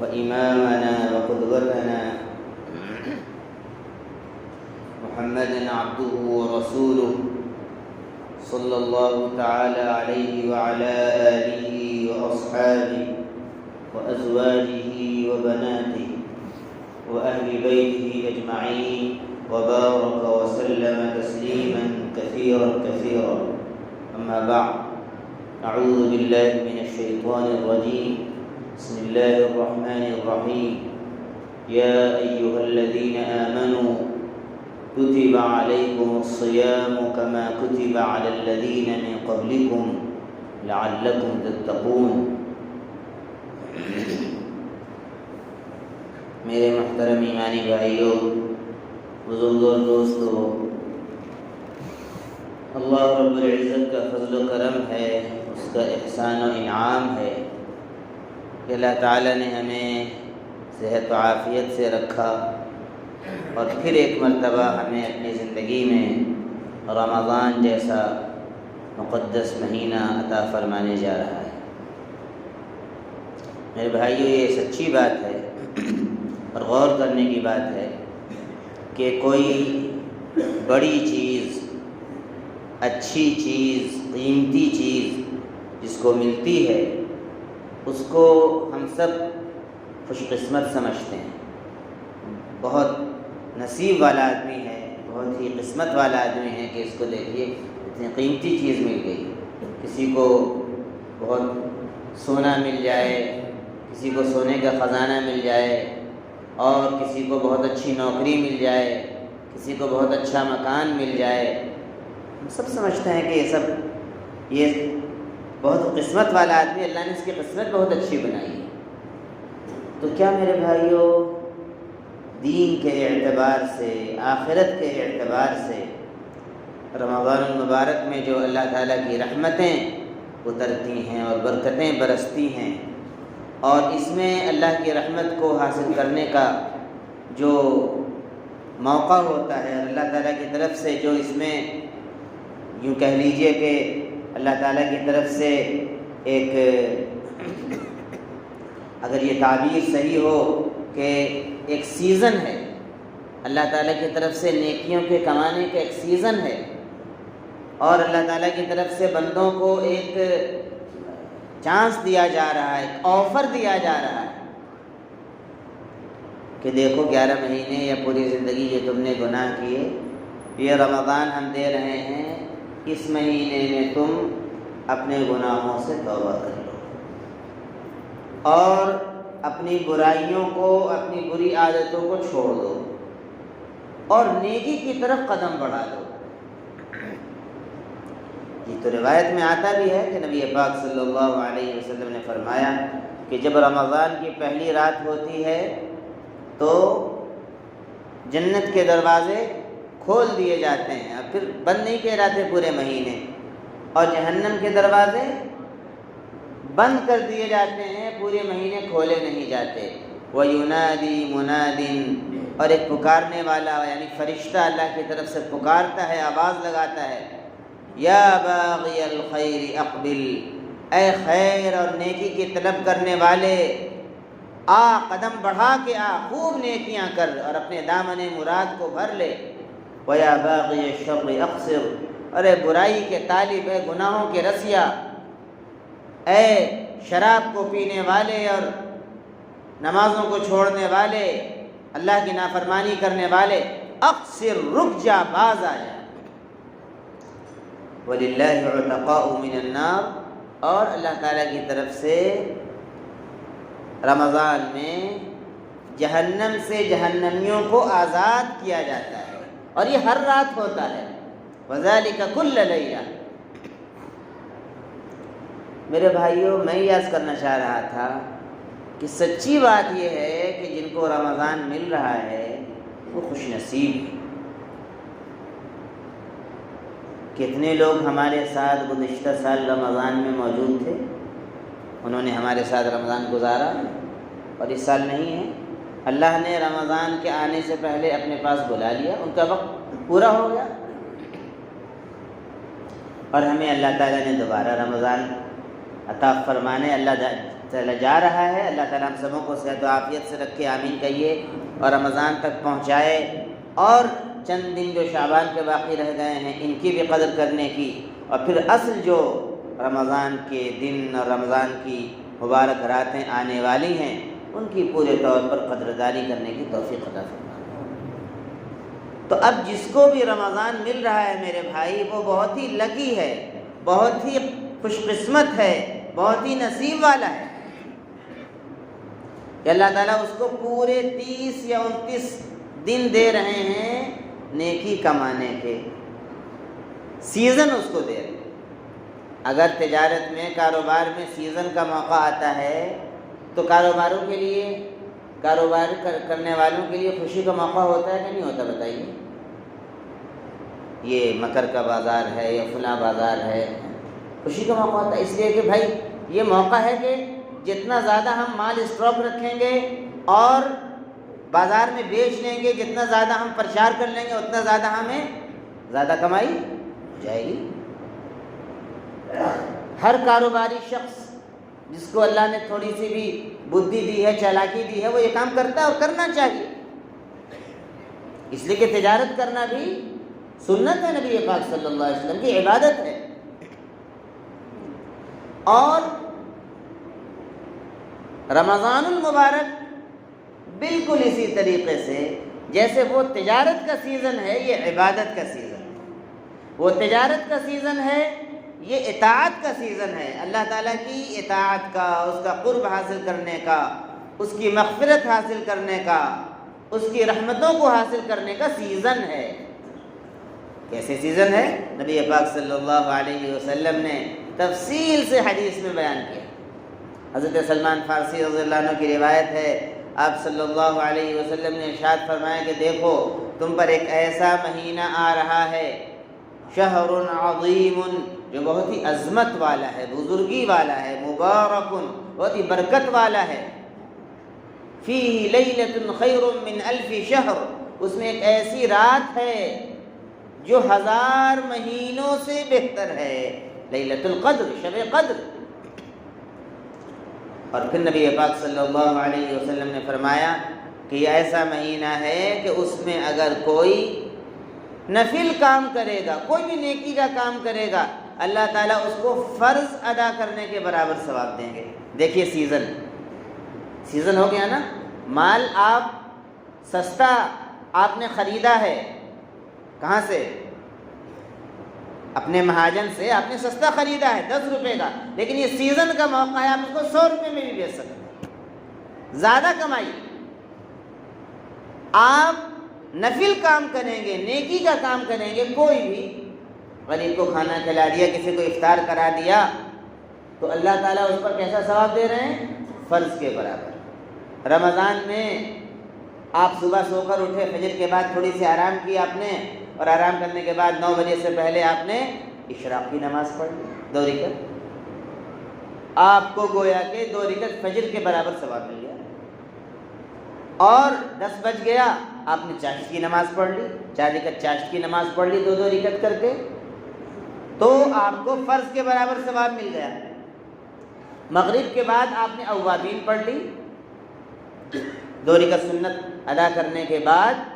وإمامنا وقدوتنا محمدا عبده ورسوله صلى الله تعالى عليه وعلى آله وأصحابه وأزواجه وبناته وأهل بيته أجمعين وبارك وسلم تسليما كثيرا كثيرا. أما بعد، أعوذ بالله من الشيطان الرجيم. بسم الله الرحمن الرحيم. يا أيها الذين آمنوا كتب عليكم الصيام كما كتب على الذين من قبلكم لعلكم تتقون. میرے محترم ایمانی بھائیوں، بزرگوں، دوستوں، اللہ رب العزت کا فضل و کرم ہے، اس کا احسان و انعام ہے کہ اللہ تعالیٰ نے ہمیں صحت و عافیت سے رکھا اور پھر ایک مرتبہ ہمیں اپنی زندگی میں رمضان جیسا مقدس مہینہ عطا فرمانے جا رہا ہے۔ میرے بھائیوں، یہ سچی بات ہے اور غور کرنے کی بات ہے کہ کوئی بڑی چیز، اچھی چیز، قیمتی چیز جس کو ملتی ہے اس کو ہم سب خوش قسمت سمجھتے ہیں۔ بہت نصیب والا آدمی ہے، بہت ہی قسمت والا آدمی ہے کہ اس کو دیکھیے اتنی قیمتی چیز مل گئی۔ کسی کو بہت سونا مل جائے، کسی کو سونے کا خزانہ مل جائے، اور کسی کو بہت اچھی نوکری مل جائے، کسی کو بہت اچھا مکان مل جائے۔ ہم سب سمجھتے ہیں کہ یہ بہت قسمت والا آدمی، اللہ نے اس کی قسمت بہت اچھی بنائی ہے۔ تو کیا میرے بھائیوں، دین کے اعتبار سے، آخرت کے اعتبار سے رمضان المبارک میں جو اللہ تعالیٰ کی رحمتیں اترتی ہیں اور برکتیں برستی ہیں، اور اس میں اللہ کی رحمت کو حاصل کرنے کا جو موقع ہوتا ہے، اور اللہ تعالیٰ کی طرف سے جو اس میں یوں کہہ لیجئے کہ اللہ تعالیٰ کی طرف سے ایک، اگر یہ تعبیر صحیح ہو کہ ایک سیزن ہے، اللہ تعالیٰ کی طرف سے نیکیوں کے کمانے کا ایک سیزن ہے، اور اللہ تعالیٰ کی طرف سے بندوں کو ایک چانس دیا جا رہا ہے، ایک آفر دیا جا رہا ہے کہ دیکھو 11 مہینے یا پوری زندگی یہ تم نے گناہ کیے، یہ رمضان ہم دے رہے ہیں، اس مہینے میں تم اپنے گناہوں سے توبہ کر لو اور اپنی برائیوں کو، اپنی بری عادتوں کو چھوڑ دو اور نیکی کی طرف قدم بڑھا دو۔ یہ تو روایت میں آتا بھی ہے کہ نبی پاک صلی اللہ علیہ وسلم نے فرمایا کہ جب رمضان کی پہلی رات ہوتی ہے تو جنت کے دروازے کھول دیے جاتے ہیں اور پھر بند نہیں کیے جاتے پورے مہینے، اور جہنم کے دروازے بند کر دیے جاتے ہیں، پورے مہینے کھولے نہیں جاتے۔ وَيُنَادِي مُنَادٍ، اور ایک پکارنے والا یعنی فرشتہ اللہ کی طرف سے پکارتا ہے، آواز لگاتا ہے، یا باغی الخیر اقبل، اے خیر اور نیکی کی طلب کرنے والے آ، قدم بڑھا کے آ، خوب نیکیاں کر اور اپنے دامن مراد کو بھر لے۔ وَيَا بَاغِيَ الشَّرِّ أَقْصِرْ، ارے برائی کے طالب، اے گناہوں کے رسیا، اے شراب کو پینے والے اور نمازوں کو چھوڑنے والے، اللہ کی نافرمانی کرنے والے، اقصر، رک جا، باز آ جا۔ وَلِلَّهِ عُتَقَاءُ مِنَ النَّارِ، اور اللہ تعالیٰ کی طرف سے رمضان میں جہنم سے جہنمیوں کو آزاد کیا جاتا ہے، اور یہ ہر رات ہوتا ہے۔ وَذَلِكَ كُلَّ لَيْلَةٍ۔ میرے بھائیوں، میں یہ عرض کرنا چاہ رہا تھا کہ سچی بات یہ ہے کہ جن کو رمضان مل رہا ہے وہ خوش نصیب ہیں۔ کتنے لوگ ہمارے ساتھ گزشتہ سال رمضان میں موجود تھے، انہوں نے ہمارے ساتھ رمضان گزارا، اور اس سال نہیں ہے۔ اللہ نے رمضان کے آنے سے پہلے اپنے پاس بلا لیا، ان کا وقت پورا ہو گیا، اور ہمیں اللہ تعالیٰ نے دوبارہ رمضان عطا فرمانے، اللہ چلا جا رہا ہے. اللہ تعالیٰ ہم سبوں کو صحت و عافیت سے رکھے, آمین کہیے, اور رمضان تک پہنچائے, اور چند دن جو شعبان کے باقی رہ گئے ہیں ان کی بھی قدر کرنے کی, اور پھر اصل جو رمضان کے دن اور رمضان کی مبارک راتیں آنے والی ہیں ان کی پورے طور پر قدردانی کرنے کی توفیق عطا فرمائے. تو اب جس کو بھی رمضان مل رہا ہے میرے بھائی, وہ بہت ہی لکی ہے, بہت ہی خوش قسمت ہے, بہت ہی نصیب والا ہے کہ اللہ تعالیٰ اس کو پورے 30 یا 29 دن دے رہے ہیں نیکی کمانے کے, سیزن اس کو دے رہے ہیں. اگر تجارت میں, کاروبار میں سیزن کا موقع آتا ہے تو کاروباروں کے لیے, کاروبار کرنے والوں کے لیے خوشی کا موقع ہوتا ہے کہ نہیں ہوتا بتائیے؟ یہ مکر کا بازار ہے یا فلاں بازار ہے, خوشی کا موقع ہوتا ہے, اس لیے کہ بھائی یہ موقع ہے کہ جتنا زیادہ ہم مال اسٹاک رکھیں گے اور بازار میں بیچ لیں گے, جتنا زیادہ ہم پرچار کر لیں گے اتنا زیادہ ہمیں زیادہ کمائی ہو جائے گی. ہر کاروباری شخص جس کو اللہ نے تھوڑی سی بھی بدھی دی ہے, چالاکی دی ہے, وہ یہ کام کرتا ہے اور کرنا چاہیے, اس لیے کہ تجارت کرنا بھی سنت ہے نبی پاک صلی اللہ علیہ وسلم کی, عبادت ہے. اور رمضان المبارک بالکل اسی طریقے سے جیسے وہ تجارت کا سیزن ہے, یہ عبادت کا سیزن ہے. وہ تجارت کا سیزن ہے, یہ اطاعت کا سیزن ہے. اللہ تعالیٰ کی اطاعت کا, اس کا قرب حاصل کرنے کا, اس کی مغفرت حاصل کرنے کا, اس کی رحمتوں کو حاصل کرنے کا سیزن ہے. کیسے سیزن ہے؟ نبی پاک صلی اللہ علیہ وسلم نے تفصیل سے حدیث میں بیان کیا. حضرت سلمان فارسی رضی اللہ عنہ کی روایت ہے, آپ صلی اللہ علیہ وسلم نے ارشاد فرمایا کہ دیکھو تم پر ایک ایسا مہینہ آ رہا ہے, شہر عظیم, جو بہت ہی عظمت والا ہے, بزرگی والا ہے, مبارک, بہت ہی برکت والا ہے. فیہ لیلۃ خیر من الف شہر, اس میں ایک ایسی رات ہے جو 1000 مہینوں سے بہتر ہے, لیلۃ القدر, شب قدر. اور پھر نبی پاک صلی اللہ علیہ وسلم نے فرمایا کہ یہ ایسا مہینہ ہے کہ اس میں اگر کوئی نفل کام کرے گا, کوئی بھی نیکی کا کام کرے گا, اللہ تعالیٰ اس کو فرض ادا کرنے کے برابر ثواب دیں گے. دیکھیے سیزن ہو گیا نا, مال آپ سستا آپ نے خریدا ہے, کہاں سے؟ اپنے مہاجن سے آپ نے سستا خریدا ہے 10 روپے کا, لیکن یہ سیزن کا موقع ہے, آپ اس کو 100 روپے میں بھی بیچ سکتے ہیں, زیادہ کمائی. آپ نفل کام کریں گے, نیکی کا کام کریں گے, کوئی بھی غریب کو کھانا کھلا دیا, کسی کو افطار کرا دیا, تو اللہ تعالیٰ اس پر کیسا ثواب دے رہے ہیں؟ فرض کے برابر. رمضان میں آپ صبح سو کر اٹھے, فجر کے بعد تھوڑی سی آرام کی آپ نے, اور آرام کرنے کے بعد 9 بجے سے پہلے آپ نے اشراق کی نماز پڑھ لی 2 رکعت, آپ کو گویا کہ 2 رکعت فجر کے برابر ثواب مل گیا. اور 10 بج گیا, آپ نے چاشت کی نماز پڑھ لی, 4 رکعت چاشت کی نماز پڑھ لی 2 رکعت کر کے, تو آپ کو فرض کے برابر ثواب مل گیا. مغرب کے بعد آپ نے اوابین پڑھ لی, 2 رکعت سنت ادا کرنے کے بعد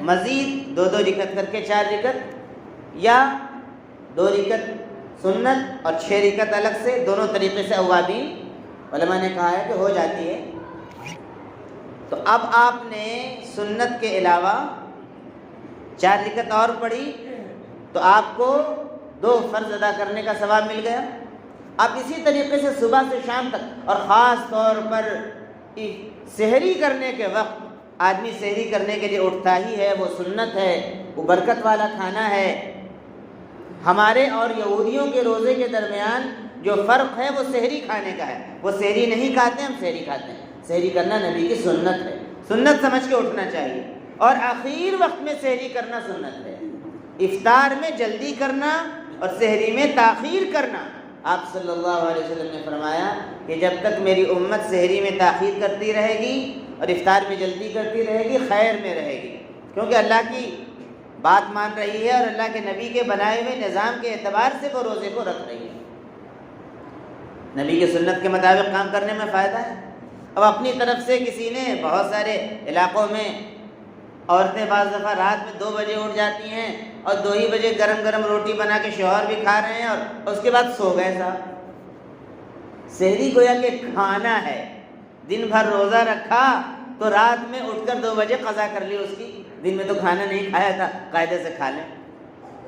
مزید 2 رکعت کر کے 4 رکعت, یا 2 رکعت سنت اور 6 رکعت الگ سے, دونوں طریقے سے اوابین علماء نے کہا ہے کہ ہو جاتی ہے. تو اب آپ نے سنت کے علاوہ 4 رکعت اور پڑھی تو آپ کو 2 فرض ادا کرنے کا ثواب مل گیا. اب اسی طریقے سے صبح سے شام تک, اور خاص طور پر سحری کرنے کے وقت, آدمی سحری کرنے کے لیے اٹھتا ہی ہے, وہ سنت ہے, وہ برکت والا کھانا ہے. ہمارے اور یہودیوں کے روزے کے درمیان جو فرق ہے وہ سحری کھانے کا ہے. وہ سحری نہیں کھاتے, ہم سحری کھاتے ہیں. سحری کرنا نبی کی سنت ہے, سنت سمجھ کے اٹھنا چاہیے. اور آخر وقت میں سحری کرنا سنت ہے. افطار میں جلدی کرنا اور سحری میں تاخیر کرنا. آپ صلی اللہ علیہ وسلم نے فرمایا کہ جب تک میری امت سحری میں تاخیر کرتی رہے گی اور افطار میں جلدی کرتی رہے گی, خیر میں رہے گی, کیونکہ اللہ کی بات مان رہی ہے اور اللہ کے نبی کے بنائے ہوئے نظام کے اعتبار سے وہ روزے کو رکھ رہی ہے. نبی کی سنت کے مطابق کام کرنے میں فائدہ ہے۔ اب اپنی طرف سے کسی نے، بہت سارے علاقوں میں عورتیں بعض دفعہ رات میں 2 بجے اٹھ جاتی ہیں اور 2 ہی بجے گرم گرم روٹی بنا کے شوہر بھی کھا رہے ہیں اور اس کے بعد سو گئے صاحب۔ سحری گویا کہ کھانا ہے، دن بھر روزہ رکھا تو رات میں اٹھ کر 2 بجے قضا کر لی اس کی، دن میں تو کھانا نہیں کھایا تھا، قاعدے سے کھا لیں۔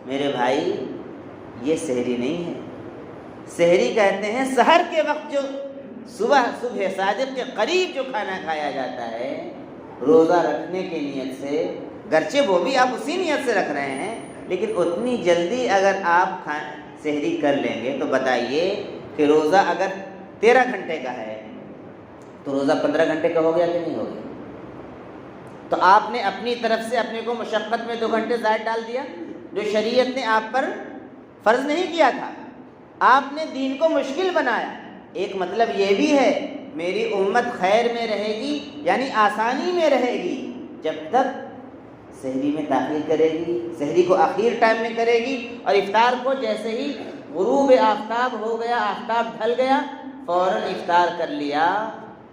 میرے بھائی یہ سحری نہیں ہے، سحری کہتے ہیں سحر کے وقت جو صبح صادق کے قریب جو کھانا کھایا جاتا ہے روزہ رکھنے کی نیت سے، گرچہ وہ بھی آپ اسی نیت سے رکھ رہے ہیں، لیکن اتنی جلدی اگر آپ سحری کر لیں گے تو بتائیے کہ روزہ اگر 13 گھنٹے کا ہے تو روزہ 15 گھنٹے کا ہو گیا کہ نہیں ہو گیا؟ تو آپ نے اپنی طرف سے اپنے کو مشقت میں 2 گھنٹے زائد ڈال دیا، جو شریعت نے آپ پر فرض نہیں کیا تھا، آپ نے دین کو مشکل بنایا۔ ایک مطلب یہ بھی ہے میری امت خیر میں رہے گی، یعنی آسانی میں رہے گی جب تک سحری میں تاخیر کرے گی، سحری کو آخر ٹائم میں کرے گی، اور افطار کو جیسے ہی غروب آفتاب ہو گیا، آفتاب ڈھل گیا، فوراً افطار کر لیا،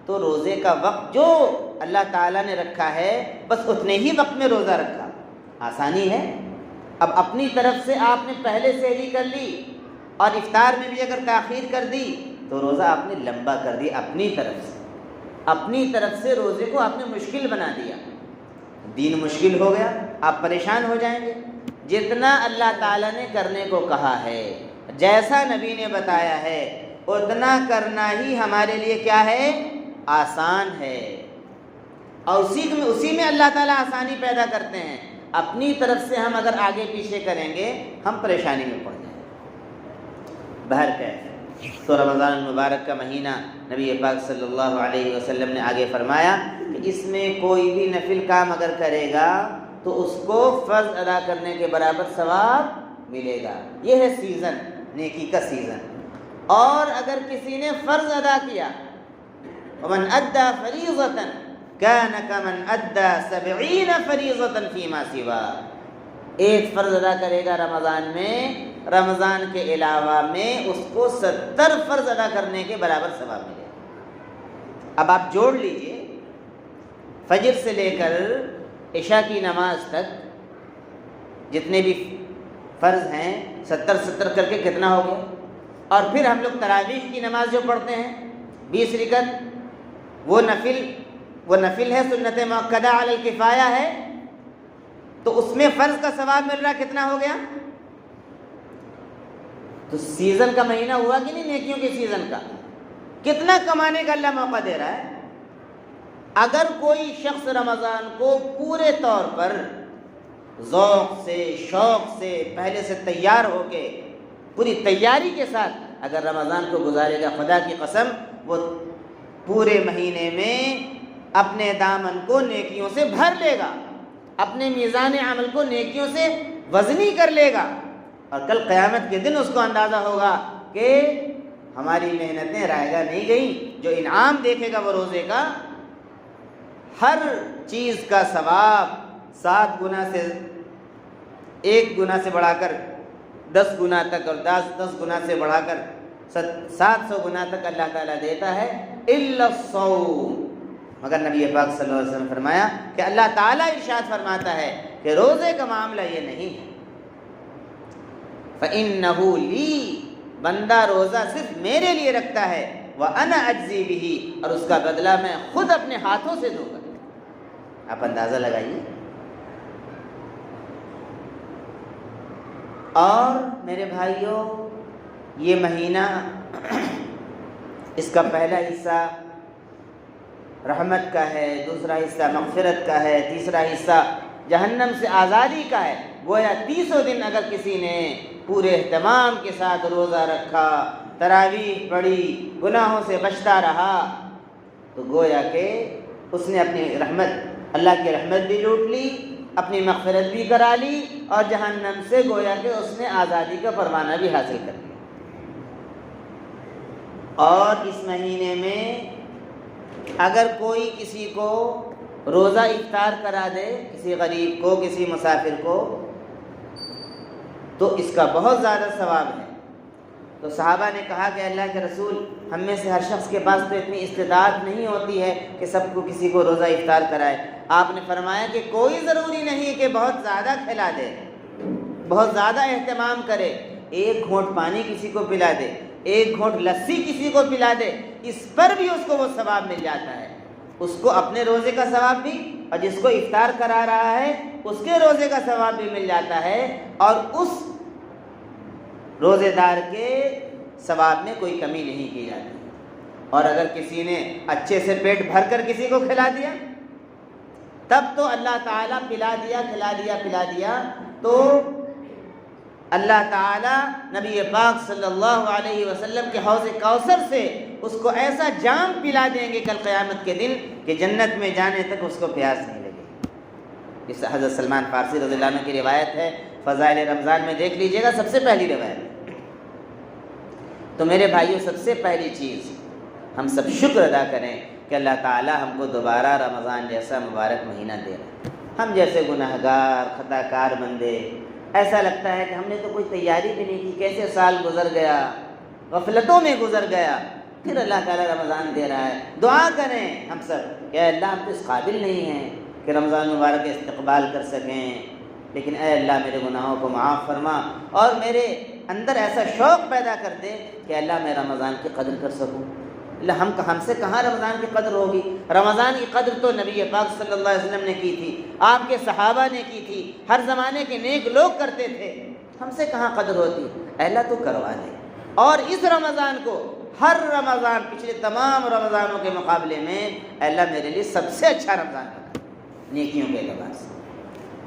تو روزے کا وقت جو اللہ تعالیٰ نے رکھا ہے بس اتنے ہی وقت میں روزہ رکھا، آسانی ہے۔ اب اپنی طرف سے آپ نے پہلے سحری کر لی اور افطار میں بھی اگر تاخیر کر دی تو روزہ آپ نے لمبا کر دیا، اپنی طرف سے روزے کو آپ نے مشکل بنا دیا، دین مشکل ہو گیا، آپ پریشان ہو جائیں گے۔ جتنا اللہ تعالیٰ نے کرنے کو کہا ہے، جیسا نبی نے بتایا ہے، اتنا کرنا ہی ہمارے لیے کیا ہے؟ آسان ہے، اور اسی میں اللہ تعالیٰ آسانی پیدا کرتے ہیں۔ اپنی طرف سے ہم اگر آگے پیچھے کریں گے ہم پریشانی میں پڑ جائیں گے۔ بہرکیف تو رمضان المبارک کا مہینہ نبی پاک صلی اللہ علیہ وسلم نے آگے فرمایا کہ اس میں کوئی بھی نفل کام اگر کرے گا تو اس کو فرض ادا کرنے کے برابر ثواب ملے گا۔ یہ ہے سیزن، نیکی کا سیزن۔ اور اگر کسی نے فرض ادا کیا، ومن ادى فریضۃ کان کمن ادى 70 فریضۃ فیما سوا، ایک فرض ادا کرے گا رمضان میں، رمضان کے علاوہ میں اس کو 70 فرض ادا کرنے کے برابر ثواب ملے گا۔ اب آپ جوڑ لیجئے، فجر سے لے کر عشاء کی نماز تک جتنے بھی فرض ہیں 70 کر کے کتنا ہو گیا؟ اور پھر ہم لوگ تراویح کی نماز جو پڑھتے ہیں 20 رکعت، وہ نفل ہے، سنت مؤکدہ علی الکفایہ ہے، تو اس میں فرض کا ثواب مل رہا کتنا ہو گیا؟ تو سیزن کا مہینہ ہوا کہ نہیں؟ نیکیوں کے سیزن کا کتنا کمانے کا اللہ موقع دے رہا ہے۔ اگر کوئی شخص رمضان کو پورے طور پر ذوق سے، شوق سے، پہلے سے تیار ہو کے، پوری تیاری کے ساتھ اگر رمضان کو گزارے گا، خدا کی قسم وہ پورے مہینے میں اپنے دامن کو نیکیوں سے بھر لے گا، اپنے میزان عمل کو نیکیوں سے وزنی کر لے گا، اور کل قیامت کے دن اس کو اندازہ ہوگا کہ ہماری محنتیں رائے گاہ نہیں گئیں۔ جو انعام دیکھے گا وہ روزے کا، ہر چیز کا ثواب 7 گنا سے، 1 گنا سے بڑھا کر 10 گنا تک، اور 10 گنا سے بڑھا کر 700 گنا تک اللہ تعالیٰ دیتا ہے، الا الصوم، مگر نبی پاک صلی اللہ علیہ وسلم نے فرمایا کہ اللہ تعالیٰ ارشاد فرماتا ہے کہ روزے کا معاملہ یہ نہیں ہے، فَإِنَّهُ لِي، بندہ روزہ صرف میرے لیے رکھتا ہے، وَأَنَا أَجْزِي بِهِ، اور اس کا بدلہ میں خود اپنے ہاتھوں سے دوں گا۔ آپ اندازہ لگائیے۔ اور میرے بھائیوں، یہ مہینہ اس کا پہلا حصہ رحمت کا ہے، دوسرا حصہ مغفرت کا ہے، تیسرا حصہ جہنم سے آزادی کا ہے۔ گویا 30 دن اگر کسی نے پورے اہتمام کے ساتھ روزہ رکھا، تراویح پڑھی، گناہوں سے بچتا رہا، تو گویا کہ اس نے اپنی رحمت، اللہ کی رحمت بھی لوٹ لی، اپنی مغفرت بھی کرا لی، اور جہنم سے گویا کہ اس نے آزادی کا پروانہ بھی حاصل کر لیا۔ اور اس مہینے میں اگر کوئی کسی کو روزہ افطار کرا دے، کسی غریب کو، کسی مسافر کو، تو اس کا بہت زیادہ ثواب ہے۔ تو صحابہ نے کہا کہ اللہ کے رسول، ہم میں سے ہر شخص کے پاس تو اتنی استطاعت نہیں ہوتی ہے کہ سب کو کسی کو روزہ افطار کرائے۔ آپ نے فرمایا کہ کوئی ضروری نہیں کہ بہت زیادہ کھلا دے، بہت زیادہ اہتمام کرے، ایک گھونٹ پانی کسی کو پلا دے، ایک گھونٹ لسی کسی کو پلا دے، اس پر بھی اس کو وہ ثواب مل جاتا ہے، اس کو اپنے روزے کا ثواب بھی، اور جس کو افطار کرا رہا ہے اس کے روزے کا ثواب بھی مل جاتا ہے، اور اس روزے دار کے ثواب میں کوئی کمی نہیں کی جاتی۔ اور اگر کسی نے اچھے سے پیٹ بھر کر کسی کو کھلا دیا تب تو اللہ تعالیٰ کھلا دیا تو اللہ تعالیٰ نبی پاک صلی اللہ علیہ وسلم کے حوض کوثر سے اس کو ایسا جام پلا دیں گے کل قیامت کے دن کہ جنت میں جانے تک اس کو پیاس نہیں لگے۔ اس حضرت سلمان فارسی رضی اللہ عنہ کی روایت ہے، فضائل رمضان میں دیکھ لیجئے گا، سب سے پہلی روایت۔ تو میرے بھائیوں، سب سے پہلی چیز ہم سب شکر ادا کریں کہ اللہ تعالیٰ ہم کو دوبارہ رمضان جیسا مبارک مہینہ دے رہا ہے۔ ہم جیسے گناہگار خطا کار بندے، ایسا لگتا ہے کہ ہم نے تو کوئی تیاری بھی نہیں کی، کیسے سال گزر گیا، غفلتوں میں گزر گیا، پھر اللہ تعالیٰ رمضان دے رہا ہے۔ دعا کریں ہم سب کہ اللہ ہم تو اس قابل نہیں ہیں کہ رمضان مبارک کا استقبال کر سکیں، لیکن اے اللہ میرے گناہوں کو معاف فرما اور میرے اندر ایسا شوق پیدا کر دے کہ اللہ میں رمضان کی قدر کر سکوں۔ اللہ ہم سے کہاں رمضان کی قدر ہوگی؟ رمضان کی قدر تو نبی پاک صلی اللہ علیہ وسلم نے کی تھی، آپ کے صحابہ نے کی تھی، ہر زمانے کے نیک لوگ کرتے تھے، ہم سے کہاں قدر ہوتی؟ اللہ تو کروا دے۔ اور اس رمضان کو ہر رمضان پچھلے تمام رمضانوں کے مقابلے میں اللہ میرے لیے سب سے اچھا رمضان بنا نیکیوں کے اعتبار سے۔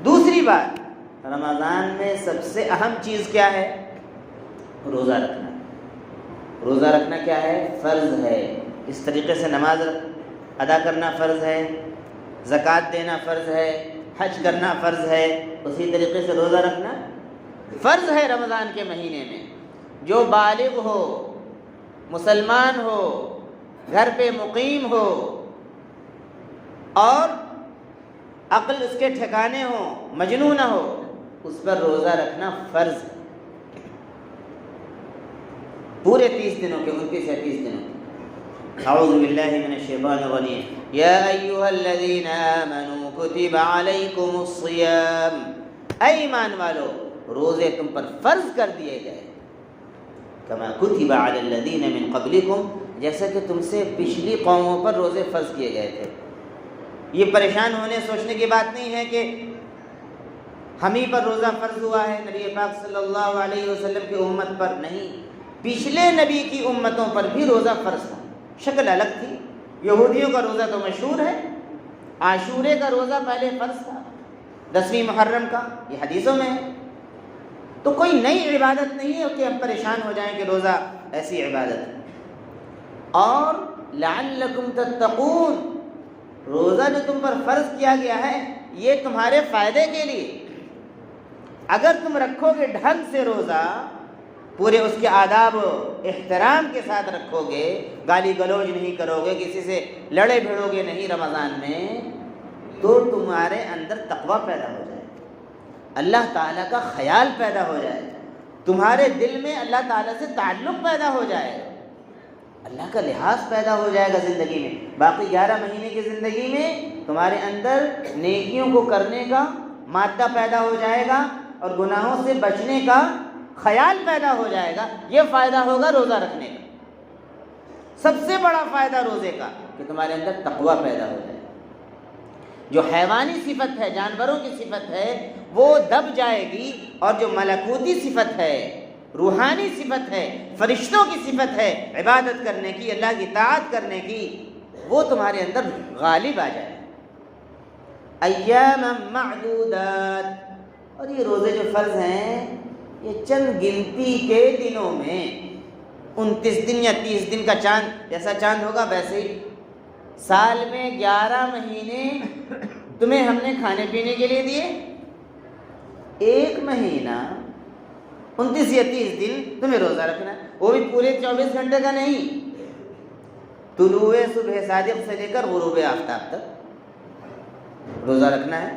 دوسری بات، رمضان میں سب سے اہم چیز کیا ہے؟ روزہ رکھنا۔ روزہ رکھنا کیا ہے؟ فرض ہے۔ اس طریقے سے نماز ادا کرنا فرض ہے، زکوٰۃ دینا فرض ہے، حج کرنا فرض ہے، اسی طریقے سے روزہ رکھنا فرض ہے۔ رمضان کے مہینے میں جو بالغ ہو، مسلمان ہو، گھر پہ مقیم ہو اور عقل اس کے ٹھکانے ہو، مجنون نہ ہو، اس پر روزہ رکھنا فرض ہے، پورے 30 دنوں کے، 29 یا 30 دنوں کے۔ اعوذ باللہ من الشیطان الرجیم۔ یا ایھا الذین آمنوا کتب علیکم الصیام، اے ایمان والو روزے تم پر فرض کر دیے گئے، کما کتب علی الذین من قبلکم، جیسا کہ تم سے پچھلی قوموں پر روزے فرض کیے گئے تھے۔ یہ پریشان ہونے سوچنے کی بات نہیں ہے کہ ہم ہی پر روزہ فرض ہوا ہے، نبی پاک صلی اللہ علیہ وسلم کی امت پر نہیں، پچھلے نبی کی امتوں پر بھی روزہ فرض تھا، شکل الگ تھی۔ یہودیوں کا روزہ تو مشہور ہے، عاشورے کا روزہ پہلے فرض تھا، 10ویں محرم کا، یہ حدیثوں میں ہے۔ تو کوئی نئی عبادت نہیں ہے کہ ہم پریشان ہو جائیں کہ روزہ ایسی عبادت ہے۔ اور لعلکم تتقون، روزہ جو تم پر فرض کیا گیا ہے یہ تمہارے فائدے کے لیے، اگر تم رکھو گے ڈھنگ سے روزہ، پورے اس کے آداب و احترام کے ساتھ رکھو گے، گالی گلوج نہیں کرو گے، کسی سے لڑے بھیڑو گے نہیں رمضان میں، تو تمہارے اندر تقویٰ پیدا ہو جائے، اللہ تعالیٰ کا خیال پیدا ہو جائے، تمہارے دل میں اللہ تعالیٰ سے تعلق پیدا ہو جائے، اللہ کا لحاظ پیدا ہو جائے گا زندگی میں۔ باقی 11 مہینے کی زندگی میں تمہارے اندر نیکیوں کو کرنے کا مادہ پیدا ہو جائے گا اور گناہوں سے بچنے کا خیال پیدا ہو جائے گا۔ یہ فائدہ ہوگا روزہ رکھنے کا، سب سے بڑا فائدہ روزے کا کہ تمہارے اندر تقویٰ پیدا ہو جائے، جو حیوانی صفت ہے، جانوروں کی صفت ہے، وہ دب جائے گی، اور جو ملکوتی صفت ہے، روحانی صفت ہے، فرشتوں کی صفت ہے، عبادت کرنے کی، اللہ کی اطاعت کرنے کی، وہ تمہارے اندر غالب آ جائے۔ ایاما معدودات، اور یہ روزے جو فرض ہیں یہ چند گنتی کے دنوں میں، 29 دن یا 30 دن کا چاند، جیسا چاند ہوگا ویسے ہی، سال میں 11 مہینے تمہیں ہم نے کھانے پینے کے لیے دیے، ایک مہینہ 29 یا 30 دن تمہیں روزہ رکھنا ہے، وہ بھی پورے 24 گھنٹے کا نہیں، طلوع صبح صادق سے لے کر غروب آفتاب تک روزہ رکھنا ہے۔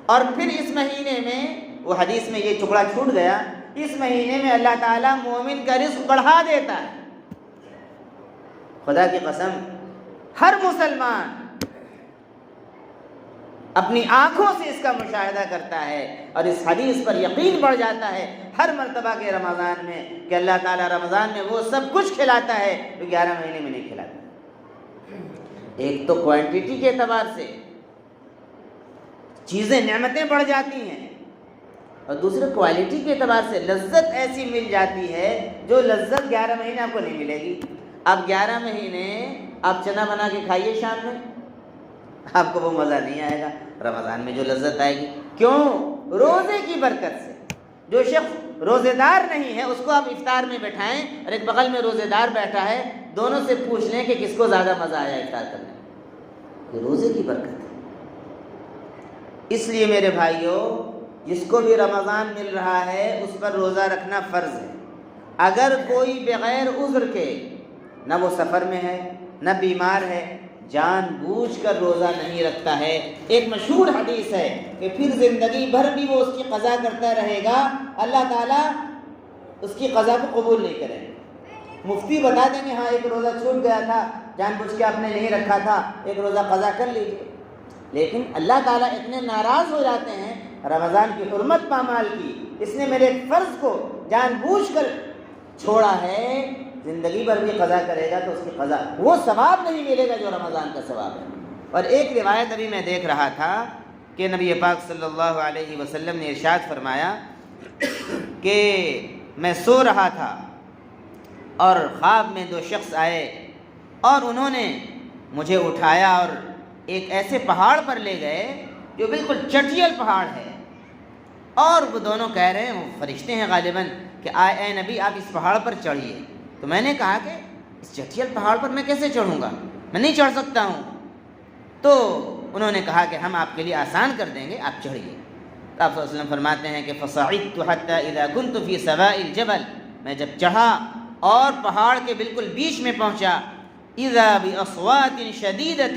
اور پھر اس مہینے میں، وہ حدیث میں یہ ٹکڑا چھوٹ گیا اس مہینے میں اللہ تعالیٰ مومن کا رزق بڑھا دیتا ہے۔ خدا کی قسم ہر مسلمان اپنی آنکھوں سے اس کا مشاہدہ کرتا ہے اور اس حدیث پر یقین بڑھ جاتا ہے ہر مرتبہ کے رمضان میں کہ اللہ تعالیٰ رمضان میں وہ سب کچھ کھلاتا ہے جو 11 مہینے میں نہیں کھلاتا۔ ایک تو کوانٹٹی کے اعتبار سے چیزیں نعمتیں بڑھ جاتی ہیں، اور دوسرے کوالٹی کے اعتبار سے لذت ایسی مل جاتی ہے جو لذت 11 مہینے آپ کو نہیں ملے گی۔ اب 11 مہینے آپ چنا بنا کے کھائیے شام میں، آپ کو وہ مزہ نہیں آئے گا۔ رمضان میں جو لذت آئے گی، کیوں؟ روزے کی برکت سے۔ جو شخص روزے دار نہیں ہے اس کو آپ افطار میں بٹھائیں اور ایک بغل میں روزے دار بیٹھا ہے، دونوں سے پوچھ لیں کہ کس کو زیادہ مزہ آیا افطار کرنے میں۔ یہ روزے کی برکت ہے۔ اس لیے میرے بھائیوں، جس کو بھی رمضان مل رہا ہے اس پر روزہ رکھنا فرض ہے۔ اگر کوئی بغیر عذر کے، نہ وہ سفر میں ہے نہ بیمار ہے، جان بوجھ کر روزہ نہیں رکھتا ہے، ایک مشہور حدیث ہے کہ پھر زندگی بھر بھی وہ اس کی قضا کرتا رہے گا، اللہ تعالیٰ اس کی قضا کو قبول نہیں کرے گا۔ مفتی بتا دیں گے ہاں ایک روزہ چھوٹ گیا تھا، جان بوجھ کے آپ نے نہیں رکھا تھا، ایک روزہ قضا کر لیجیے، لیکن اللہ تعالیٰ اتنے ناراض ہو جاتے ہیں رمضان کی حرمت پامال کی، اس نے میرے فرض کو جان بوجھ کر چھوڑا ہے، زندگی بھر بھی قضا کرے گا تو اس کی قضا وہ ثواب نہیں ملے گا جو رمضان کا ثواب ہے۔ اور ایک روایت ابھی میں دیکھ رہا تھا کہ نبی پاک صلی اللہ علیہ وسلم نے ارشاد فرمایا کہ میں سو رہا تھا اور خواب میں 2 شخص آئے اور انہوں نے مجھے اٹھایا اور ایک ایسے پہاڑ پر لے گئے جو بالکل چٹیل پہاڑ ہے، اور وہ دونوں کہہ رہے ہیں، وہ فرشتے ہیں غالباً، کہ اے نبی آپ اس پہاڑ پر چڑھیے۔ تو میں نے کہا کہ اس چٹیل پہاڑ پر میں کیسے چڑھوں گا، میں نہیں چڑھ سکتا ہوں۔ تو انہوں نے کہا کہ ہم آپ کے لیے آسان کر دیں گے، آپ چڑھیے۔ تو آپ صلی اللہ علیہ وسلم فرماتے ہیں کہ فَصَعِدْتُ حَتَّى إِذَا كُنْتُ فِي سَوَاءِ الْجَبَلِ، میں جب چڑھا اور پہاڑ کے بالکل بیچ میں پہنچا، إِذَا بِأَصْوَاتٍ شَدِيدَةٍ،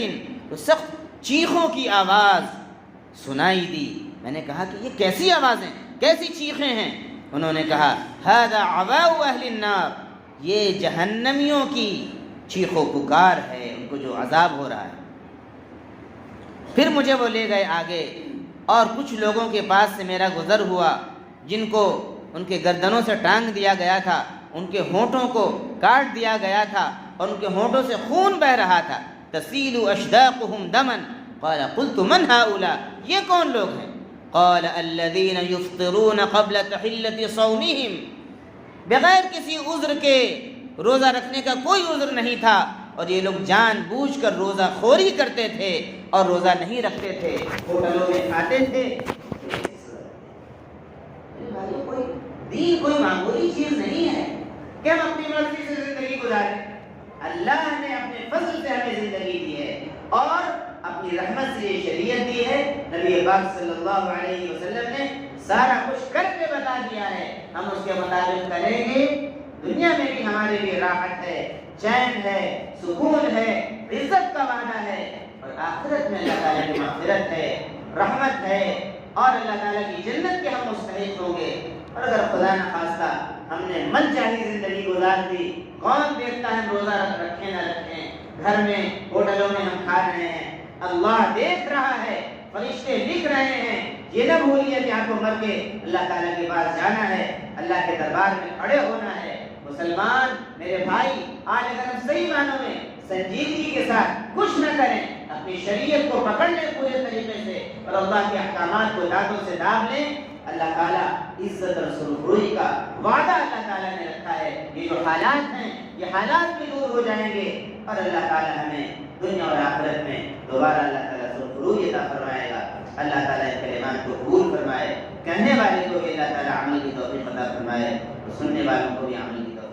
تو سخت چیخوں کی آواز سنائی دی۔ میں نے کہا کہ یہ کیسی آوازیں، کیسی چیخیں ہیں؟ انہوں نے کہا هَذَا عَوَاءُ أَهْلِ النَّارِ، یہ جہنمیوں کی چیخ و پکار ہے، ان کو جو عذاب ہو رہا ہے۔ پھر مجھے وہ لے گئے آگے، اور کچھ لوگوں کے پاس سے میرا گزر ہوا جن کو ان کے گردنوں سے ٹانگ دیا گیا تھا، ان کے ہونٹوں کو کاٹ دیا گیا تھا اور ان کے ہونٹوں سے خون بہہ رہا تھا۔ تسیل اشداقهم دما قال قلت من هؤلاء، یہ کون لوگ ہیں؟ قال الذين يفطرون قبل تحلة صومهم، بغیر کسی عذر کے، روزہ رکھنے کا کوئی عذر نہیں تھا، اور یہ لوگ جان بوجھ کر روزہ خوری کرتے تھے اور روزہ نہیں رکھتے تھے، ہوٹلوں میں کھاتے تھے۔ دین کوئی معمولی چیز نہیں ہے کہ ہم اپنی مرضی سے زندگی گزاریں۔ اللہ نے اپنے فضل سے ہمیں زندگی دی ہے اور اپنی رحمت سے یہ شریعت دی ہے۔ نبی پاک صلی اللہ علیہ وسلم نے سارا کچھ کر کے بتا دیا ہے، ہم اس کے مطابق کریں گے، دنیا میں بھی ہمارے لیے راحت ہے، چین ہے، سکون ہے، عزت کا وعدہ ہے، اور آخرت میں اللہ تعالیٰ کی مغفرت ہے، رحمت ہے، اور اللہ تعالیٰ کی جنت کے ہم مستحق ہوں گے۔ اور اگر خدا نہ خواستہ ہم نے من چاہی زندگی گزار دی، کون دیکھتا ہے ہم روزہ رکھیں نہ رکھیں، گھر میں ہوٹلوں میں ہم کھا رہے ہیں، اللہ دیکھ رہا ہے، فرشتے لکھ رہے ہیں۔ یہ نہ بھولیے کہ آپ کو مر کے اللہ تعالیٰ کے پاس جانا ہے، اللہ کے دربار میں کھڑے ہونا ہے۔ مسلمان میرے بھائی، آج اگر ہم صحیح معنوں میں سنجیدگی کے ساتھ کچھ نہ کریں، اپنی شریعت کو پکڑ لیں پورے طریقے سے اور اللہ کے احکامات کو دانتوں سے داب لیں، اللہ تعالیٰ عزت اور سرخروئی کا وعدہ اللہ تعالیٰ نے رکھا ہے۔ یہ جو حالات ہیں یہ حالات بھی دور ہو جائیں گے اور اللہ تعالیٰ ہمیں دنیا اور آخرت میں دوبارہ اللہ تعالیٰ سرخروئی عطا فرمائے گا۔ اللہ تعالیٰ ان کلمات کو قبول فرمائے، کہنے والے کو بھی اللہ تعالیٰ عمل کی توفیق عطا فرمائے اور سننے والوں کو بھی عمل کی توفیق